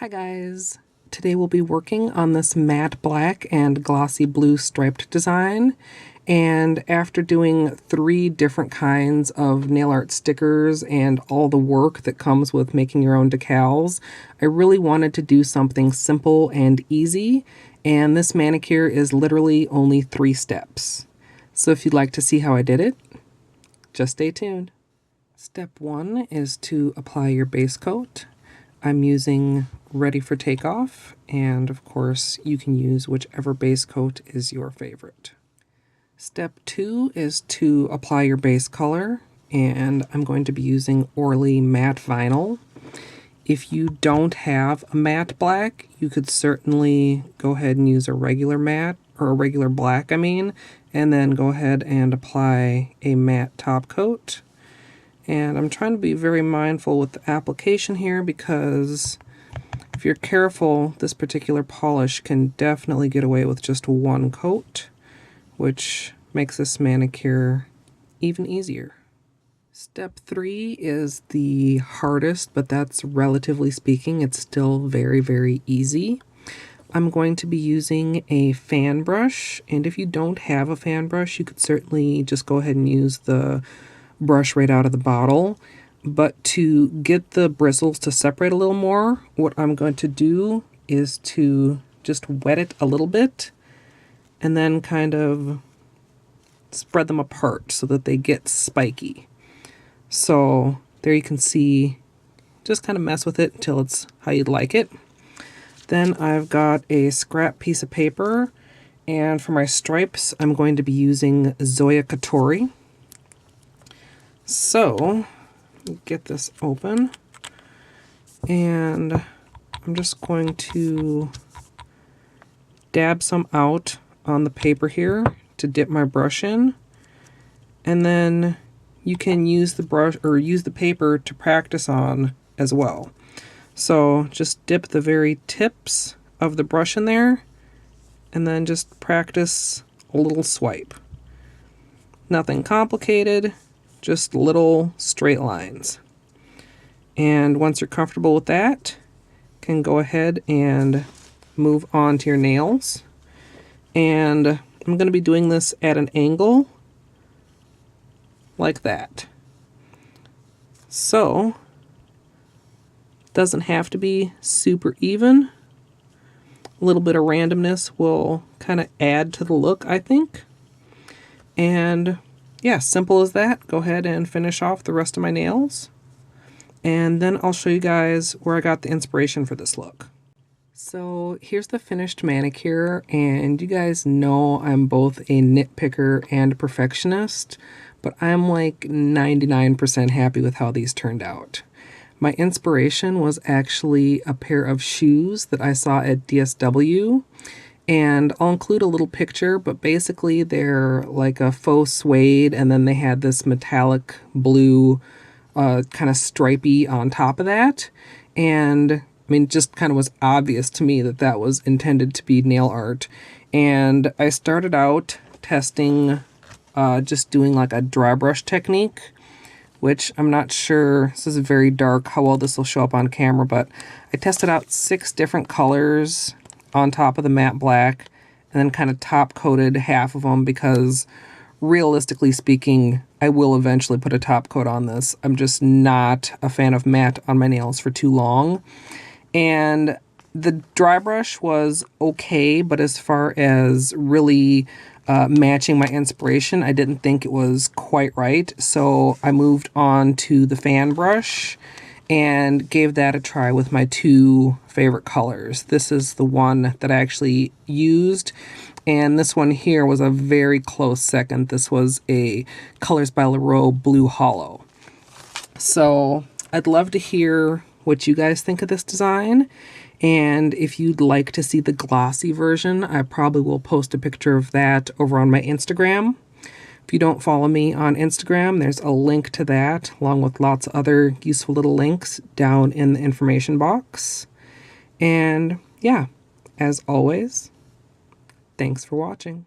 Hi guys! Today we'll be working on this matte black and glossy blue striped design, and after doing 3 different kinds of nail art stickers and all the work that comes with making your own decals, I really wanted to do something simple and easy, and this manicure is literally only 3 steps. So if you'd like to see how I did it, just stay tuned. Step 1 is to apply your base coat. I'm using Ready for Takeoff, and of course you can use whichever base coat is your favorite. Step 2 is to apply your base color, and I'm going to be using Orly Matte Vinyl. If you don't have a matte black, you could certainly go ahead and use a regular matte, or a regular black and then go ahead and apply a matte top coat. And I'm trying to be very mindful with the application here because if you're careful, this particular polish can definitely get away with just 1 coat, which makes this manicure even easier. Step 3 is the hardest, but that's relatively speaking, it's still very, very easy. I'm going to be using a fan brush, and if you don't have a fan brush, you could certainly just go ahead and use the brush right out of the bottle. But to get the bristles to separate a little more, what I'm going to do is to just wet it a little bit and then kind of spread them apart so that they get spiky. So there you can see, just kind of mess with it until it's how you'd like it. Then I've got a scrap piece of paper, and for my stripes I'm going to be using Zoya Kotori. So get this open, and I'm just going to dab some out on the paper here to dip my brush in, and then you can use the brush or use the paper to practice on as well. So just dip the very tips of the brush in there and then just practice a little swipe. Nothing complicated, just little straight lines. And once you're comfortable with that, you can go ahead and move on to your nails. And I'm going to be doing this at an angle like that. So doesn't have to be super even. A little bit of randomness will kind of add to the look, I think. And yeah, simple as that. Go ahead and finish off the rest of my nails. And then I'll show you guys where I got the inspiration for this look. So here's the finished manicure, and you guys know I'm both a nitpicker and a perfectionist, but I'm like 99% happy with how these turned out. My inspiration was actually a pair of shoes that I saw at DSW, and I'll include a little picture, but basically they're like a faux suede, and then they had this metallic blue kind of stripey on top of that. And I mean, just kind of was obvious to me that that was intended to be nail art. And I started out testing just doing like a dry brush technique, which I'm not sure, this is very dark, how well this will show up on camera, but I tested out 6 different colors on top of the matte black, and then kind of top coated half of them because realistically speaking, I will eventually put a top coat on this. I'm just not a fan of matte on my nails for too long. And the dry brush was okay, but as far as really matching my inspiration, I didn't think it was quite right. So I moved on to the fan brush and gave that a try with my 2 favorite colors. This is the one that I actually used, and this one here was a very close second. This was a Colors by Leroux Blue Hollow. So I'd love to hear what you guys think of this design, and if you'd like to see the glossy version, I probably will post a picture of that over on my Instagram. If you don't follow me on Instagram, there's a link to that, along with lots of other useful little links down in the information box. And yeah, as always, thanks for watching.